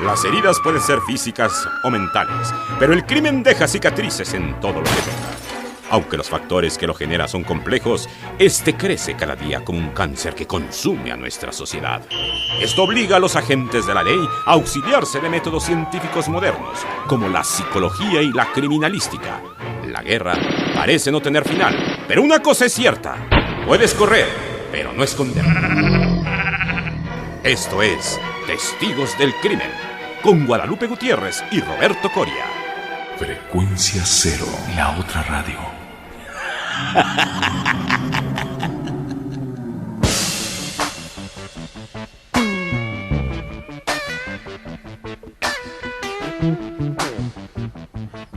Las heridas pueden ser físicas o mentales, pero el crimen deja cicatrices en todo lo que toca. Aunque los factores que lo generan son complejos, este crece cada día como un cáncer que consume a nuestra sociedad. Esto obliga a los agentes de la ley a auxiliarse de métodos científicos modernos, como la psicología y la criminalística. La guerra parece no tener final, pero una cosa es cierta: puedes correr, pero no esconder. Esto es Testigos del Crimen, con Guadalupe Gutiérrez y Roberto Coria. Frecuencia Cero, la otra radio.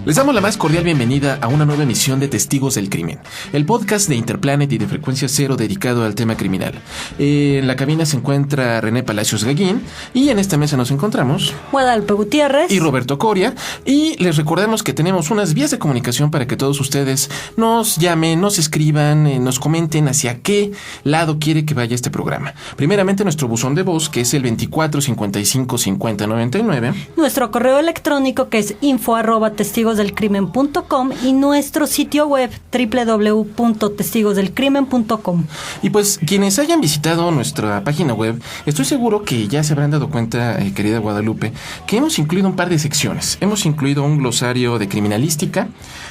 Les damos la más cordial bienvenida a una nueva emisión de Testigos del Crimen, el podcast de Interplanet y de Frecuencia Cero dedicado al tema criminal. En la cabina se encuentra René Palacios Gallín y en esta mesa nos encontramos Guadalupe Gutiérrez y Roberto Coria, y les recordamos que tenemos unas vías de comunicación para que todos ustedes nos llamen, nos escriban, nos comenten hacia qué lado quiere que vaya este programa. Primeramente nuestro buzón de voz, que es el 24555099. Nuestro correo electrónico, que es info@testigosdelcrimen.com, y nuestro sitio web www.testigosdelcrimen.com. Y pues quienes hayan visitado nuestra página web, estoy seguro que ya se habrán dado cuenta, querida Guadalupe, que hemos incluido un par de secciones. Hemos incluido un glosario de criminalística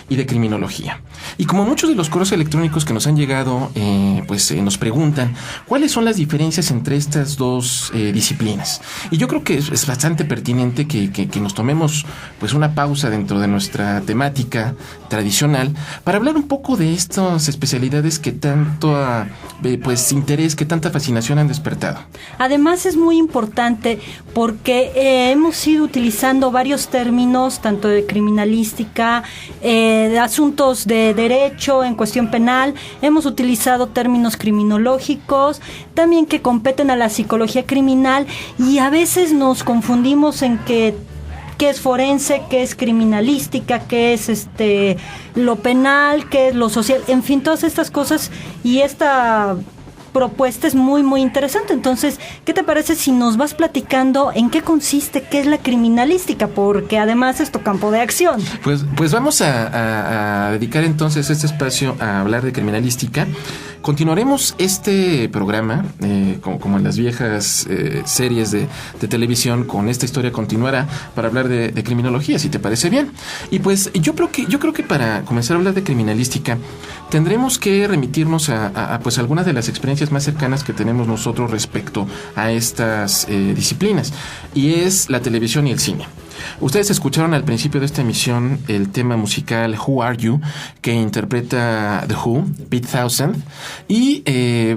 y de criminología. Y como muchos de los correos electrónicos que nos han llegado, nos preguntan cuáles son las diferencias entre estas dos disciplinas. Y yo creo que es bastante pertinente que nos tomemos pues una pausa dentro de nuestra temática tradicional para hablar un poco de estas especialidades que tanto interés, que tanta fascinación han despertado. Además es muy importante porque hemos ido utilizando varios términos, tanto de criminalística, de asuntos de derecho en cuestión penal. Hemos utilizado términos criminológicos, también que competen a la psicología criminal, y a veces nos confundimos en qué es forense, qué es criminalística, qué es lo penal, qué es lo social, en fin, todas estas cosas. Y esta propuesta es muy, muy interesante. Entonces, ¿qué te parece si nos vas platicando en qué consiste, qué es la criminalística? Porque además es tu campo de acción. Pues vamos a dedicar entonces este espacio a hablar de criminalística. Continuaremos este programa, como en las viejas series de televisión, con esta historia continuará para hablar de criminología, si te parece bien. Y pues yo creo que para comenzar a hablar de criminalística tendremos que remitirnos a algunas de las experiencias más cercanas que tenemos nosotros respecto a estas disciplinas, y es la televisión y el cine. Ustedes escucharon al principio de esta emisión el tema musical Who Are You, que interpreta The Who, Pete Townshend, y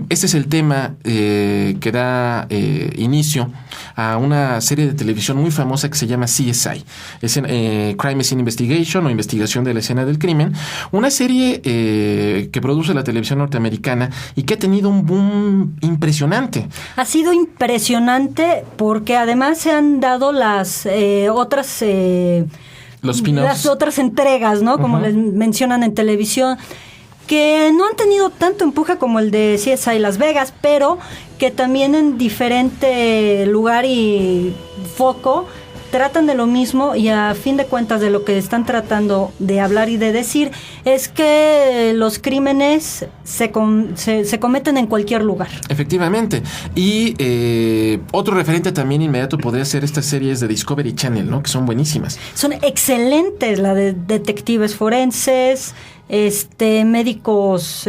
este es el tema que da inicio a una serie de televisión muy famosa que se llama CSI, Crime Scene Investigation, o Investigación de la Escena del Crimen, una serie que produce la televisión norteamericana y que ha tenido un boom impresionante. Ha sido impresionante porque además se han dado las las otras entregas, ¿no? Como les mencionan en televisión, que no han tenido tanto empuje como el de CSI Las Vegas, pero que también en diferente lugar y foco tratan de lo mismo, y a fin de cuentas de lo que están tratando de hablar y de decir es que los crímenes se cometen en cualquier lugar. Efectivamente. Y otro referente también inmediato podría ser estas series de Discovery Channel, ¿no? Que son buenísimas. Son excelentes, la de detectives forenses, médicos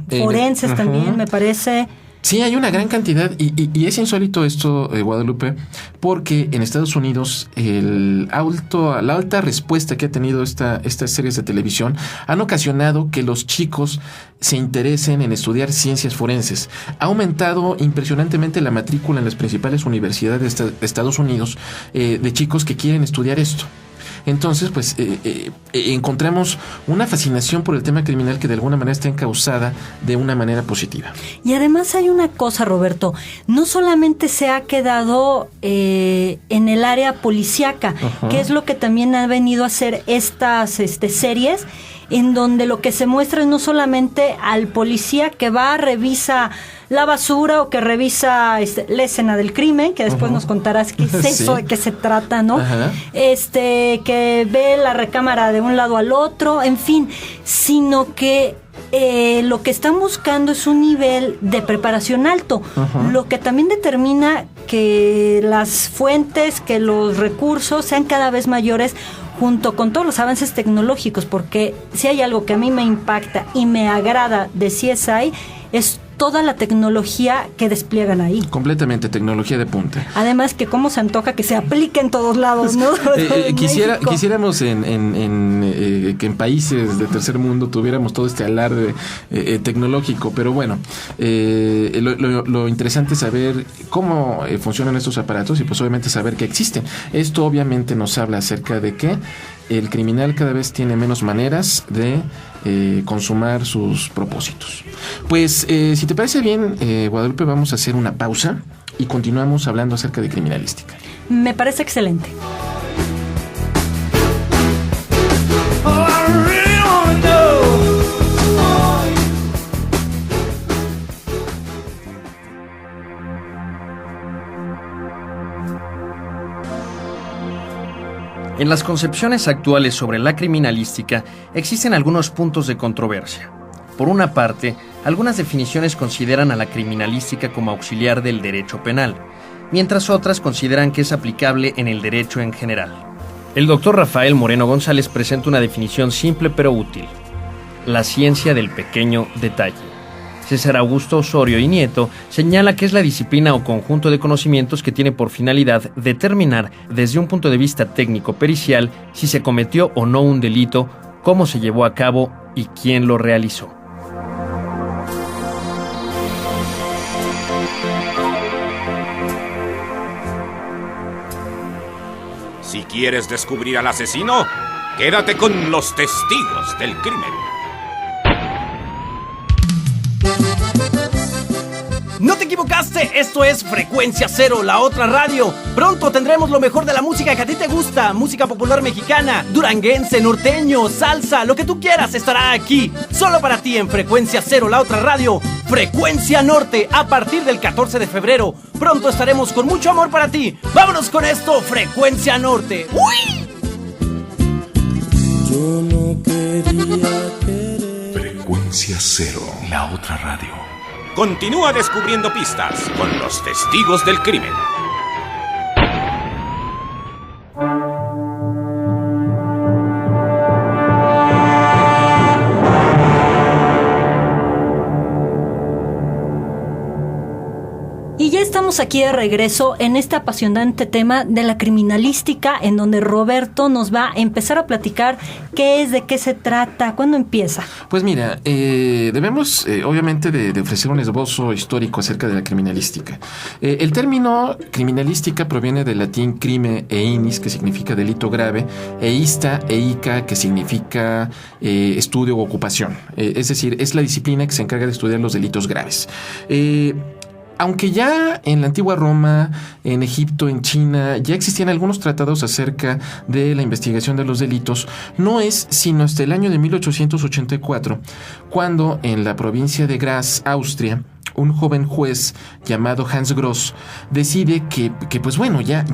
forenses también, me parece. Sí, hay una gran cantidad, y es insólito esto, Guadalupe, porque en Estados Unidos la alta respuesta que ha tenido estas series de televisión han ocasionado que los chicos se interesen en estudiar ciencias forenses. Ha aumentado impresionantemente la matrícula en las principales universidades de Estados Unidos de chicos que quieren estudiar esto. Entonces, pues encontramos una fascinación por el tema criminal que de alguna manera está encauzada de una manera positiva. Y además hay una cosa, Roberto, no solamente se ha quedado en el área policíaca, que es lo que también ha venido a hacer estas series. en donde lo que se muestra es no solamente al policía que va, revisa la basura o que revisa la escena del crimen, que después nos contarás qué es eso, de qué se trata, ¿no? Que ve la recámara de un lado al otro, en fin, sino que lo que están buscando es un nivel de preparación alto, lo que también determina que las fuentes, que los recursos sean cada vez mayores junto con todos los avances tecnológicos, porque si hay algo que a mí me impacta y me agrada de CSI es toda la tecnología que despliegan ahí. Completamente, tecnología de punta. Además que cómo se antoja que se aplique en todos lados, ¿no? Quisiéramos que en países de tercer mundo tuviéramos todo este alarde tecnológico, pero bueno, lo interesante es saber cómo funcionan estos aparatos y pues obviamente saber que existen. Esto obviamente nos habla acerca de que el criminal cada vez tiene menos maneras de consumar sus propósitos. Pues si te parece bien, Guadalupe, vamos a hacer una pausa y continuamos hablando acerca de criminalística. Me parece excelente. En las concepciones actuales sobre la criminalística existen algunos puntos de controversia. Por una parte, algunas definiciones consideran a la criminalística como auxiliar del derecho penal, mientras otras consideran que es aplicable en el derecho en general. El doctor Rafael Moreno González presenta una definición simple pero útil: la ciencia del pequeño detalle. César Augusto Osorio y Nieto señala que es la disciplina o conjunto de conocimientos que tiene por finalidad determinar desde un punto de vista técnico-pericial si se cometió o no un delito, cómo se llevó a cabo y quién lo realizó. Si quieres descubrir al asesino, quédate con los testigos del crimen. ¡No te equivocaste! Esto es Frecuencia Cero, la otra radio. Pronto tendremos lo mejor de la música que a ti te gusta. Música popular mexicana, duranguense, norteño, salsa, lo que tú quieras estará aquí. Solo para ti en Frecuencia Cero, la otra radio. Frecuencia Norte, a partir del 14 de febrero. Pronto estaremos con mucho amor para ti. ¡Vámonos con esto! Frecuencia Norte. ¡Uy! Yo no quería querer. Frecuencia Cero, la otra radio. Continúa descubriendo pistas con los testigos del crimen. Y ya estamos aquí de regreso en este apasionante tema de la criminalística, en donde Roberto nos va a empezar a platicar qué es, de qué se trata, cuándo empieza. Pues mira, debemos obviamente de ofrecer un esbozo histórico acerca de la criminalística. El término criminalística proviene del latín crime e inis, que significa delito grave, e ista e ica, que significa estudio o ocupación. Es decir, es la disciplina que se encarga de estudiar los delitos graves. Aunque ya en la antigua Roma, en Egipto, en China, ya existían algunos tratados acerca de la investigación de los delitos, no es sino hasta el año de 1884, cuando en la provincia de Graz, Austria, un joven juez llamado Hans Gross decide que pues bueno, ya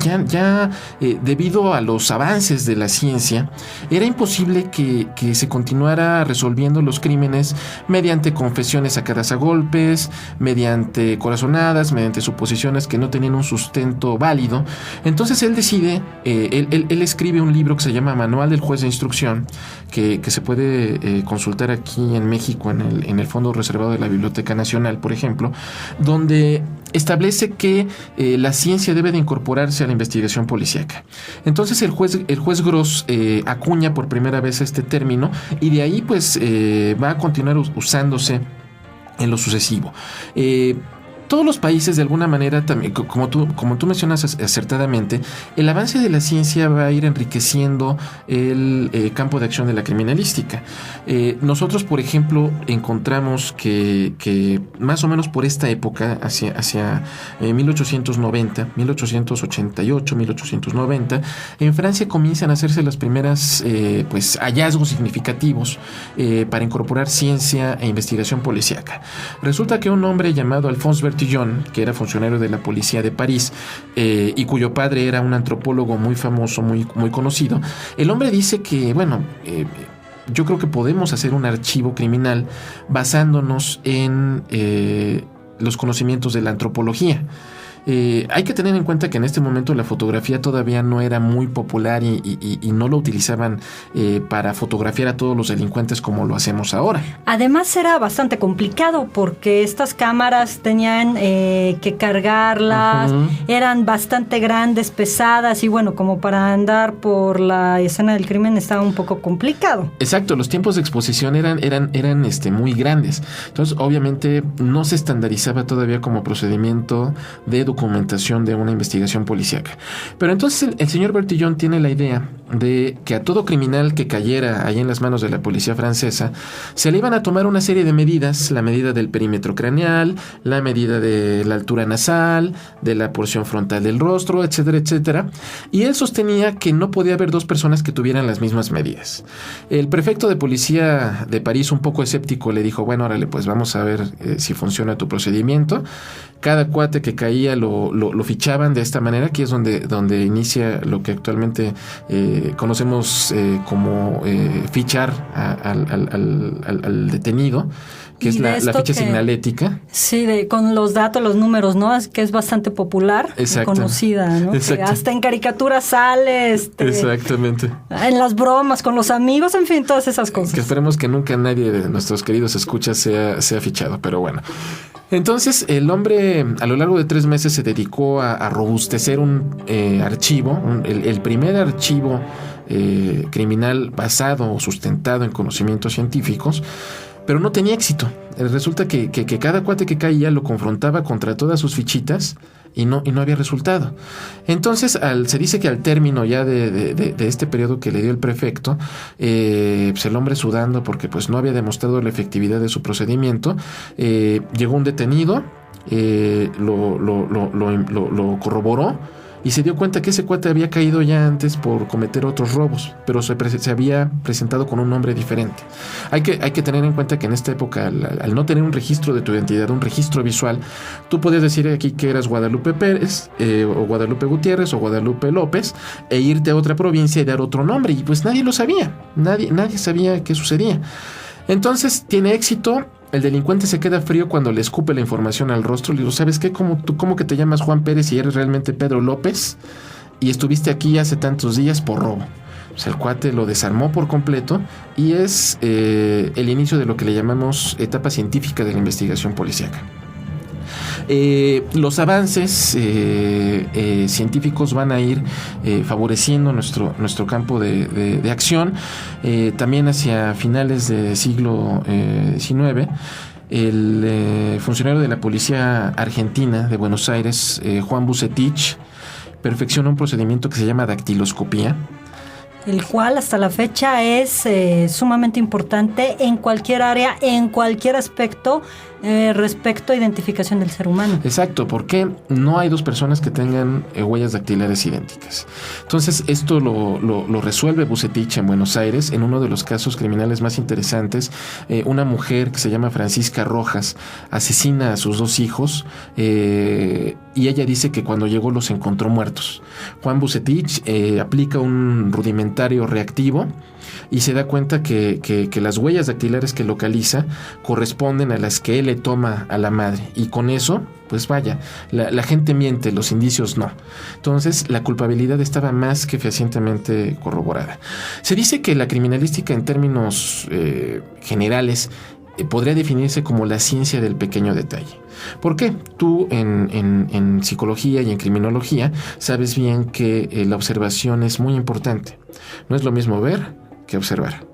debido a los avances de la ciencia, era imposible que se continuara resolviendo los crímenes mediante confesiones sacadas a golpes, mediante corazonadas, mediante suposiciones que no tenían un sustento válido. Entonces él decide, él escribe un libro que se llama Manual del Juez de Instrucción, que se puede consultar aquí en México en el Fondo Reservado de la Biblioteca Nacional, por ejemplo, donde establece que la ciencia debe de incorporarse a la investigación policíaca. Entonces el juez Gross acuña por primera vez este término y de ahí pues va a continuar usándose en lo sucesivo. todos los países, de alguna manera, también, como tú mencionas acertadamente, el avance de la ciencia va a ir enriqueciendo el campo de acción de la criminalística. Nosotros, por ejemplo, encontramos que más o menos por esta época, hacia 1890, 1888, 1890, en Francia comienzan a hacerse las primeras hallazgos significativos para incorporar ciencia e investigación policíaca. Resulta que un hombre llamado Alphonse Bertillon, que era funcionario de la policía de París y cuyo padre era un antropólogo muy famoso, muy conocido, el hombre dice que, yo creo que podemos hacer un archivo criminal basándonos en los conocimientos de la antropología. Hay que tener en cuenta que en este momento la fotografía todavía no era muy popular y no lo utilizaban para fotografiar a todos los delincuentes como lo hacemos ahora. Además era bastante complicado porque estas cámaras tenían que cargarlas, eran bastante grandes, pesadas y como para andar por la escena del crimen estaba un poco complicado. Exacto, los tiempos de exposición eran muy grandes. Entonces obviamente no se estandarizaba todavía como procedimiento de documentación de una investigación policíaca. Pero entonces el señor Bertillon tiene la idea de que a todo criminal que cayera ahí en las manos de la policía francesa se le iban a tomar una serie de medidas, la medida del perímetro craneal, la medida de la altura nasal, de la porción frontal del rostro, etcétera, etcétera. Y él sostenía que no podía haber dos personas que tuvieran las mismas medidas. El prefecto de policía de París, un poco escéptico, le dijo, órale, pues vamos a ver si funciona tu procedimiento. Cada cuate que caía lo fichaban de esta manera, que es donde inicia lo que actualmente conocemos como fichar al detenido, que es la ficha signalética. Sí, con los datos, los números, ¿no? Es que es bastante popular, conocida, ¿no? Que hasta en caricaturas sale. Exactamente. En las bromas con los amigos, en fin, todas esas cosas. Que esperemos que nunca nadie de nuestros queridos escuchas sea fichado, pero bueno. Entonces, el hombre a lo largo de 3 meses se dedicó a robustecer un archivo, el primer archivo criminal basado o sustentado en conocimientos científicos, pero no tenía éxito. Resulta que cada cuate que caía lo confrontaba contra todas sus fichitas y no había resultado. Entonces, se dice que al término ya de este periodo que le dio el prefecto, pues el hombre sudando porque pues no había demostrado la efectividad de su procedimiento, llegó un detenido, lo corroboró y se dio cuenta que ese cuate había caído ya antes por cometer otros robos, pero se había presentado con un nombre diferente. Hay que tener en cuenta que en esta época, al no tener un registro de tu identidad, un registro visual, tú podías decir aquí que eras Guadalupe Pérez, o Guadalupe Gutiérrez, o Guadalupe López, e irte a otra provincia y dar otro nombre, y pues nadie lo sabía, nadie sabía qué sucedía. Entonces tiene éxito. El delincuente se queda frío cuando le escupe la información al rostro. Le digo, ¿sabes qué? ¿Cómo que te llamas Juan Pérez y eres realmente Pedro López? Y estuviste aquí hace tantos días por robo. O sea, el cuate lo desarmó por completo y es el inicio de lo que le llamamos etapa científica de la investigación policíaca. Los avances científicos van a ir favoreciendo nuestro campo de acción. También hacia finales del siglo XIX, el funcionario de la policía argentina de Buenos Aires, Juan Bucetich, perfecciona un procedimiento que se llama dactiloscopía, el cual hasta la fecha es sumamente importante en cualquier área, en cualquier aspecto respecto a identificación del ser humano. Exacto, porque no hay dos personas que tengan huellas dactilares idénticas. Entonces esto lo resuelve Bucetich en Buenos Aires en uno de los casos criminales más interesantes. Una mujer que se llama Francisca Rojas asesina a sus 2 hijos y ella dice que cuando llegó los encontró muertos. Juan Bucetich aplica un rudimentario reactivo y se da cuenta que las huellas dactilares que localiza corresponden a las que él le toma a la madre, y con eso, pues vaya, la gente miente, los indicios no. Entonces la culpabilidad estaba más que fehacientemente corroborada. Se dice que la criminalística en términos generales podría definirse como la ciencia del pequeño detalle. ¿Por qué? Tú en psicología y en criminología sabes bien que la observación es muy importante. No es lo mismo ver que observar.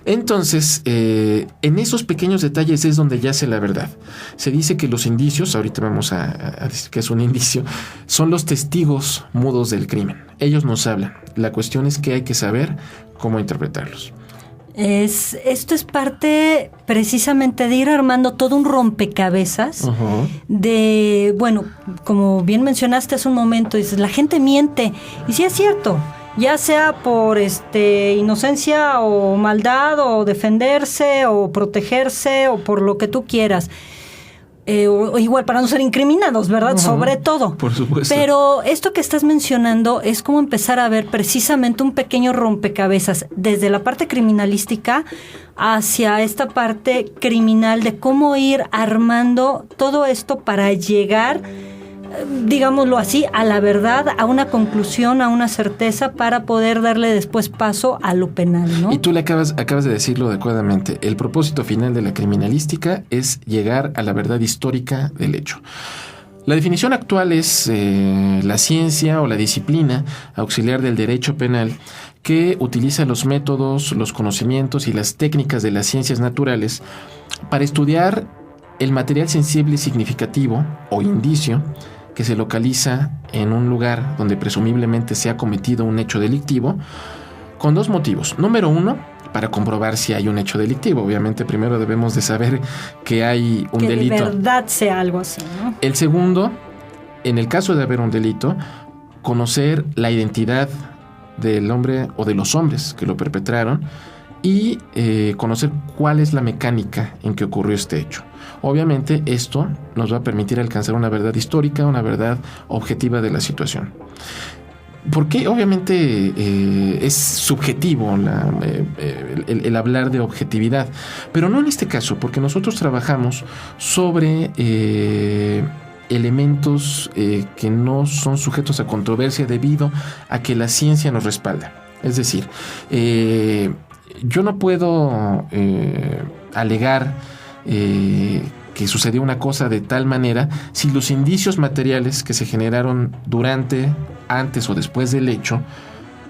Entonces, en esos pequeños detalles es donde yace la verdad. Se dice que los indicios, ahorita vamos a decir que es un indicio, son los testigos mudos del crimen. Ellos nos hablan. La cuestión es que hay que saber cómo interpretarlos. Esto es parte precisamente de ir armando todo un rompecabezas de, bueno, como bien mencionaste hace un momento, dices, la gente miente, y sí es cierto, ya sea por inocencia o maldad o defenderse o protegerse o por lo que tú quieras. O igual para no ser incriminados, ¿verdad? Sobre todo. Por supuesto. Pero esto que estás mencionando es como empezar a ver precisamente un pequeño rompecabezas desde la parte criminalística hacia esta parte criminal de cómo ir armando todo esto para llegar, digámoslo así, a la verdad, a una conclusión, a una certeza para poder darle después paso a lo penal, ¿no? Y tú le acabas de decirlo adecuadamente. El propósito final de la criminalística es llegar a la verdad histórica del hecho. La definición actual es la ciencia o la disciplina auxiliar del derecho penal que utiliza los métodos, los conocimientos y las técnicas de las ciencias naturales para estudiar el material sensible y significativo o indicio que se localiza en un lugar donde presumiblemente se ha cometido un hecho delictivo, con dos motivos. Número uno, para comprobar si hay un hecho delictivo. Obviamente primero debemos de saber que hay un delito. Que de verdad sea algo así, ¿no? El segundo, en el caso de haber un delito, conocer la identidad del hombre o de los hombres que lo perpetraron y conocer cuál es la mecánica en que ocurrió este hecho. Obviamente esto nos va a permitir alcanzar una verdad histórica, una verdad objetiva de la situación. Porque obviamente es subjetivo el hablar de objetividad, pero no en este caso, porque nosotros trabajamos sobre elementos que no son sujetos a controversia debido a que la ciencia nos respalda. Es decir, yo no puedo alegar que sucedió una cosa de tal manera si los indicios materiales que se generaron durante, antes o después del hecho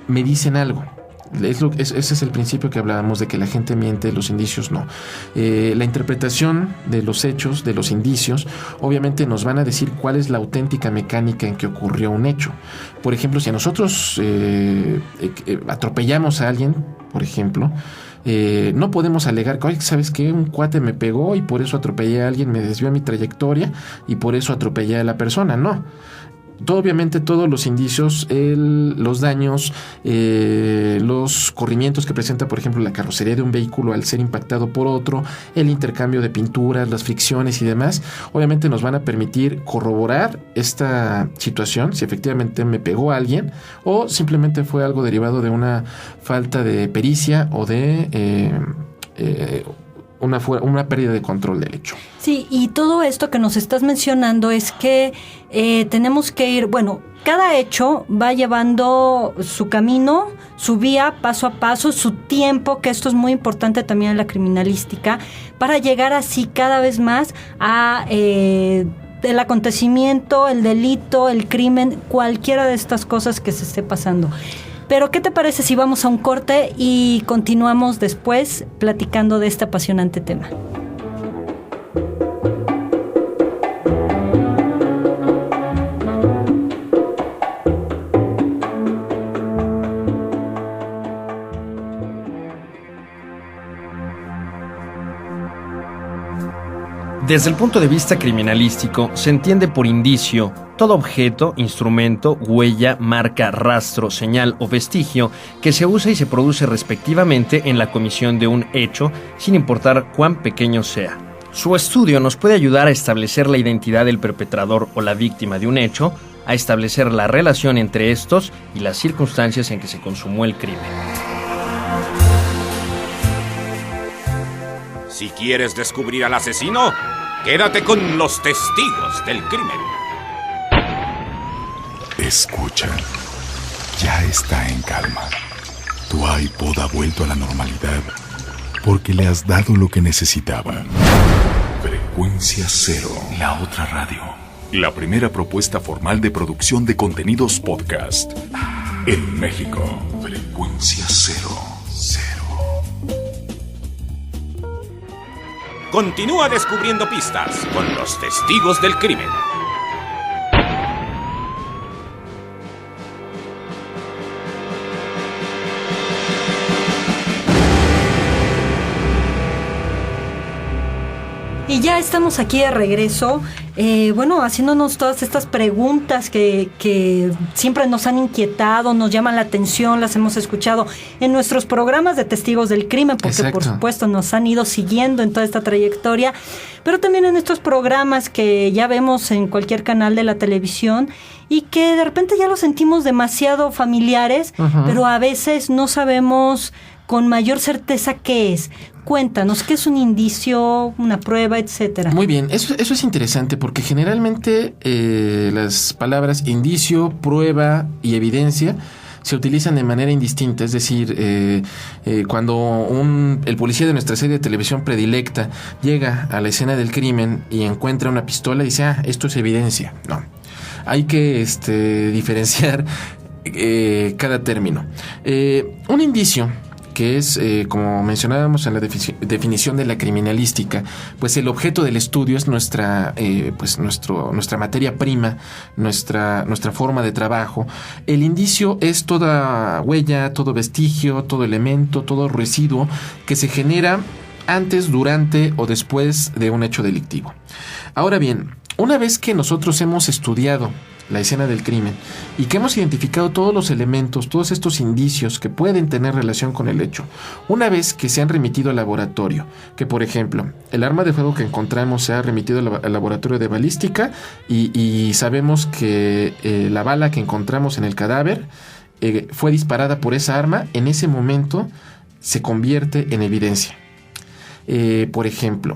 me dicen algo. Ese es el principio que hablábamos de que la gente miente, los indicios no. La interpretación de los hechos, de los indicios, obviamente nos van a decir cuál es la auténtica mecánica en que ocurrió un hecho. Por ejemplo, si nosotros atropellamos a alguien, por ejemplo, no podemos alegar que, ¿sabes qué? Un cuate me pegó y por eso atropellé a alguien, me desvió mi trayectoria y por eso atropellé a la persona. No. Obviamente todos los indicios, los daños, los corrimientos que presenta, por ejemplo, la carrocería de un vehículo al ser impactado por otro, el intercambio de pinturas, las fricciones y demás, obviamente nos van a permitir corroborar esta situación, si efectivamente me pegó a alguien o simplemente fue algo derivado de una falta de pericia o de una pérdida de control del hecho. Sí, y todo esto que nos estás mencionando es que tenemos que ir, bueno, cada hecho va llevando su camino, su vía, paso a paso, su tiempo, que esto es muy importante también en la criminalística, para llegar así cada vez más a el acontecimiento, el delito, el crimen, cualquiera de estas cosas que se esté pasando. Pero, ¿qué te parece si vamos a un corte y continuamos después platicando de este apasionante tema? Desde el punto de vista criminalístico, se entiende por indicio todo objeto, instrumento, huella, marca, rastro, señal o vestigio que se usa y se produce respectivamente en la comisión de un hecho, sin importar cuán pequeño sea. Su estudio nos puede ayudar a establecer la identidad del perpetrador o la víctima de un hecho, a establecer la relación entre estos y las circunstancias en que se consumó el crimen. Si quieres descubrir al asesino, quédate con los testigos del crimen. Escucha, ya está en calma. Tu iPod ha vuelto a la normalidad porque le has dado lo que necesitaba. Frecuencia Cero, la otra radio. La primera propuesta formal de producción de contenidos podcast en México. Frecuencia Cero. continúa descubriendo pistas con los testigos del crimen. Y ya estamos aquí de regreso, haciéndonos todas estas preguntas que siempre nos han inquietado, nos llaman la atención, las hemos escuchado en nuestros programas de Testigos del Crimen, porque Exacto. por supuesto nos han ido siguiendo en toda esta trayectoria, pero también en estos programas que ya vemos en cualquier canal de la televisión y que de repente ya los sentimos demasiado familiares, pero a veces no sabemos con mayor certeza qué es. Cuéntanos, ¿qué es un indicio, una prueba, etcétera? Muy bien, eso es interesante porque generalmente las palabras indicio, prueba y evidencia se utilizan de manera indistinta. Es decir, cuando el policía de nuestra serie de televisión predilecta llega a la escena del crimen y encuentra una pistola y dice, esto es evidencia. No, hay que diferenciar cada término. Un indicio, que es, como mencionábamos en la definición de la criminalística, pues el objeto del estudio es nuestra materia prima, nuestra forma de trabajo. El indicio es toda huella, todo vestigio, todo elemento, todo residuo que se genera antes, durante o después de un hecho delictivo. Ahora bien, una vez que nosotros hemos estudiado la escena del crimen y que hemos identificado todos los elementos, todos estos indicios que pueden tener relación con el hecho, una vez que se han remitido al laboratorio, que por ejemplo el arma de fuego que encontramos se ha remitido al laboratorio de balística y sabemos que la bala que encontramos en el cadáver fue disparada por esa arma, en ese momento se convierte en evidencia. Por ejemplo,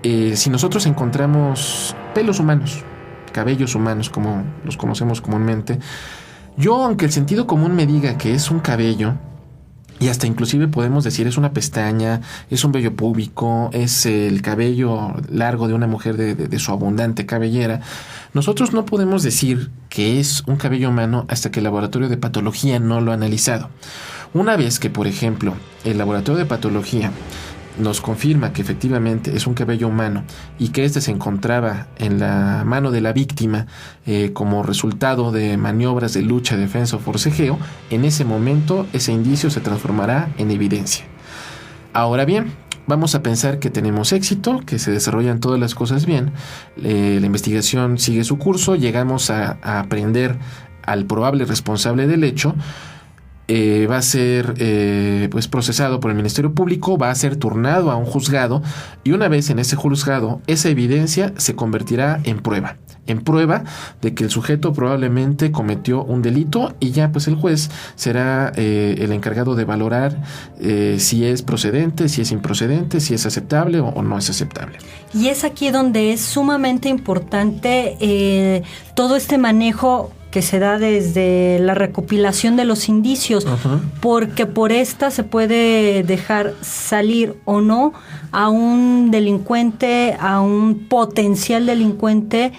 si nosotros encontramos pelos humanos, cabellos humanos como los conocemos comúnmente, yo, aunque el sentido común me diga que es un cabello, y hasta inclusive podemos decir es una pestaña, es un vello púbico, es el cabello largo de una mujer de su abundante cabellera, nosotros no podemos decir que es un cabello humano hasta que el laboratorio de patología no lo ha analizado. Una vez que, por ejemplo, el laboratorio de patología nos confirma que efectivamente es un cabello humano y que este se encontraba en la mano de la víctima como resultado de maniobras de lucha, defensa o forcejeo, en ese momento ese indicio se transformará en evidencia. Ahora bien, vamos a pensar que tenemos éxito, que se desarrollan todas las cosas bien, la investigación sigue su curso, llegamos a aprender al probable responsable del hecho. Va a ser procesado por el Ministerio Público, va a ser turnado a un juzgado y una vez en ese juzgado esa evidencia se convertirá en prueba de que el sujeto probablemente cometió un delito y ya pues el juez será el encargado de valorar si es procedente, si es improcedente, si es aceptable o no es aceptable. Y es aquí donde es sumamente importante todo este manejo que se da desde la recopilación de los indicios, porque por esta se puede dejar salir o no a un delincuente, a un potencial delincuente,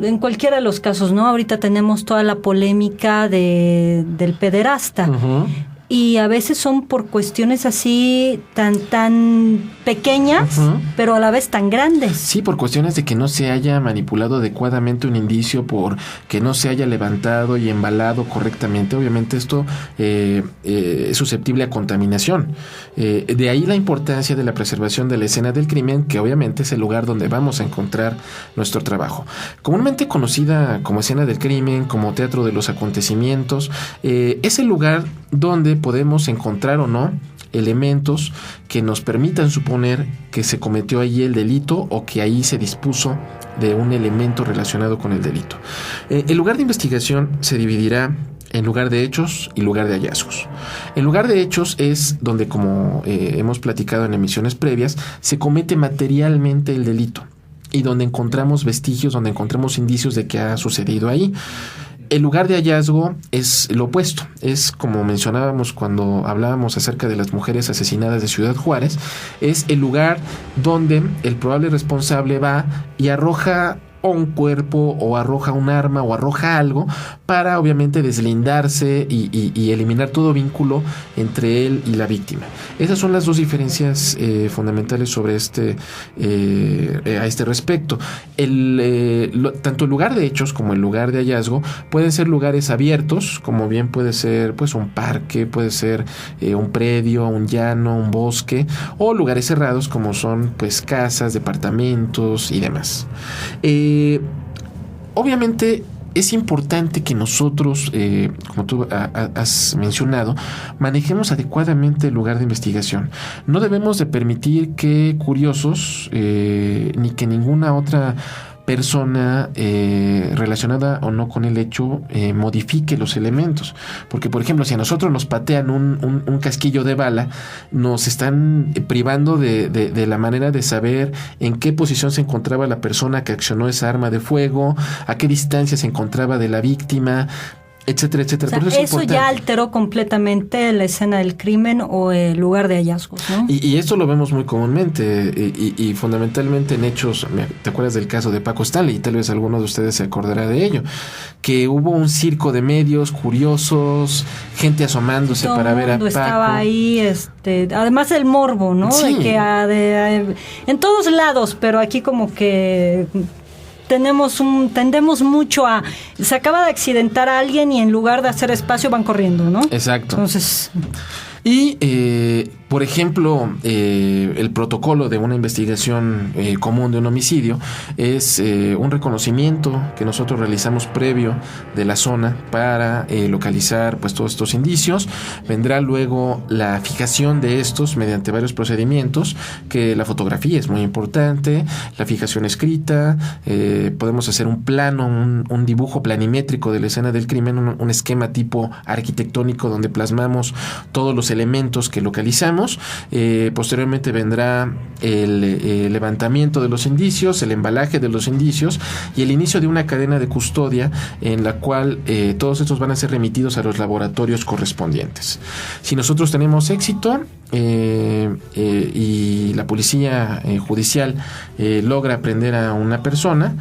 en cualquiera de los casos, ¿no? Ahorita tenemos toda la polémica del pederasta. Y a veces son por cuestiones así tan pequeñas, pero a la vez tan grandes. Sí, por cuestiones de que no se haya manipulado adecuadamente un indicio, por que no se haya levantado y embalado correctamente. Obviamente esto es susceptible a contaminación. De ahí la importancia de la preservación de la escena del crimen, que obviamente es el lugar donde vamos a encontrar nuestro trabajo. Comúnmente conocida como escena del crimen, como teatro de los acontecimientos, es el lugar donde podemos encontrar o no elementos que nos permitan suponer que se cometió allí el delito o que ahí se dispuso de un elemento relacionado con el delito. El lugar de investigación se dividirá en lugar de hechos y lugar de hallazgos. El lugar de hechos es donde, como hemos platicado en emisiones previas, se comete materialmente el delito y donde encontramos vestigios, donde encontramos indicios de que ha sucedido ahí. El lugar de hallazgo es lo opuesto, es como mencionábamos cuando hablábamos acerca de las mujeres asesinadas de Ciudad Juárez, es el lugar donde el probable responsable va y arroja o un cuerpo, o arroja un arma, o arroja algo, para obviamente deslindarse y eliminar todo vínculo entre él y la víctima. Esas son las dos diferencias fundamentales sobre a este respecto. Tanto el lugar de hechos como el lugar de hallazgo pueden ser lugares abiertos, como bien puede ser pues un parque, puede ser un predio, un llano, un bosque, o lugares cerrados como son pues casas, departamentos y demás. Obviamente es importante que nosotros, como tú has mencionado, manejemos adecuadamente el lugar de investigación. No debemos de permitir que curiosos ni que ninguna otra persona relacionada o no con el hecho modifique los elementos, porque por ejemplo si a nosotros nos patean un casquillo de bala, nos están privando de la manera de saber en qué posición se encontraba la persona que accionó esa arma de fuego, a qué distancia se encontraba de la víctima, etcétera, etcétera. O sea, eso ya alteró completamente la escena del crimen o el lugar de hallazgos, ¿no? Y esto lo vemos muy comúnmente y fundamentalmente en hechos. ¿Te acuerdas del caso de Paco Stanley? Y tal vez alguno de ustedes se acordará de ello, que hubo un circo de medios curiosos, gente asomándose todo para ver a Paco. Estaba ahí, además del morbo, ¿no? Sí. De que en todos lados, pero aquí como que tendemos mucho a... Se acaba de accidentar a alguien y en lugar de hacer espacio van corriendo, ¿no? Exacto. Entonces... Y, por ejemplo, el protocolo de una investigación común de un homicidio es un reconocimiento que nosotros realizamos previo de la zona para localizar pues todos estos indicios. Vendrá luego la fijación de estos mediante varios procedimientos, que la fotografía es muy importante, la fijación escrita, podemos hacer un plano, un dibujo planimétrico de la escena del crimen, un esquema tipo arquitectónico donde plasmamos todos los elementos que localizamos. Posteriormente vendrá el levantamiento de los indicios, el embalaje de los indicios y el inicio de una cadena de custodia en la cual todos estos van a ser remitidos a los laboratorios correspondientes. Si nosotros tenemos éxito y la policía judicial logra aprender a una persona,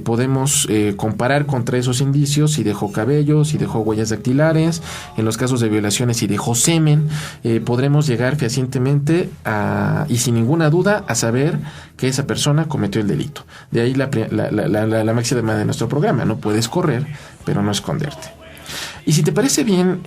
podemos comparar contra esos indicios si dejó cabello, si dejó huellas dactilares, en los casos de violaciones si dejó semen. Podremos llegar fehacientemente y sin ninguna duda a saber que esa persona cometió el delito. De ahí la máxima de nuestro programa: no puedes correr, pero no esconderte. Y si te parece bien,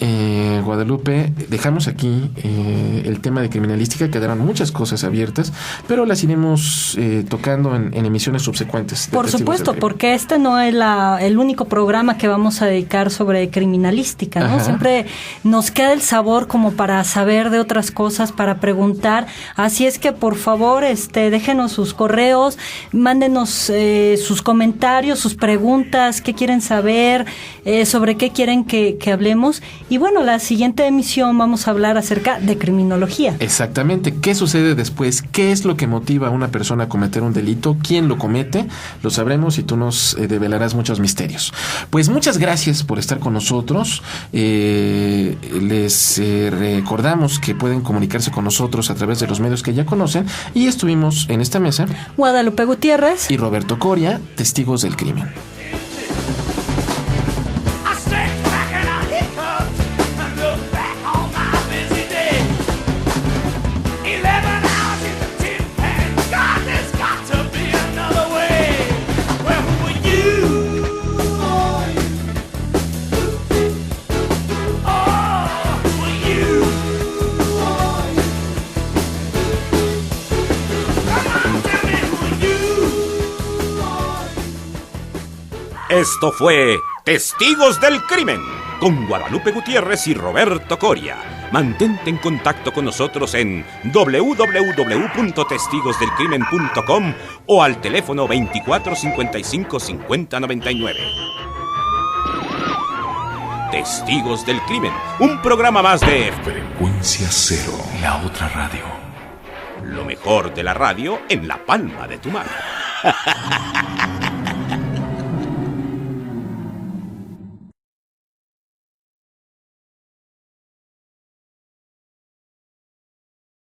Guadalupe, dejamos aquí el tema de criminalística. Quedaron muchas cosas abiertas, pero las iremos tocando en emisiones subsecuentes. Por supuesto, porque este no es el único programa que vamos a dedicar sobre criminalística, ¿no? Ajá. Siempre nos queda el sabor como para saber de otras cosas, para preguntar. Así es que, por favor, déjenos sus correos, mándenos sus comentarios, sus preguntas, qué quieren saber, sobre qué quieren que hablemos. Y bueno, la siguiente emisión vamos a hablar acerca de criminología. Exactamente. ¿Qué sucede después? ¿Qué es lo que motiva a una persona a cometer un delito? ¿Quién lo comete? Lo sabremos y tú nos develarás muchos misterios. Pues muchas gracias por estar con nosotros. Les recordamos que pueden comunicarse con nosotros a través de los medios que ya conocen, y estuvimos en esta mesa Guadalupe Gutiérrez y Roberto Coria, testigos del crimen. Esto fue Testigos del Crimen con Guadalupe Gutiérrez y Roberto Coria. Mantente en contacto con nosotros en www.testigosdelcrimen.com o al teléfono 24 55 50 99. Testigos del Crimen, un programa más de Frecuencia Cero, la otra radio. Lo mejor de la radio en la palma de tu mano.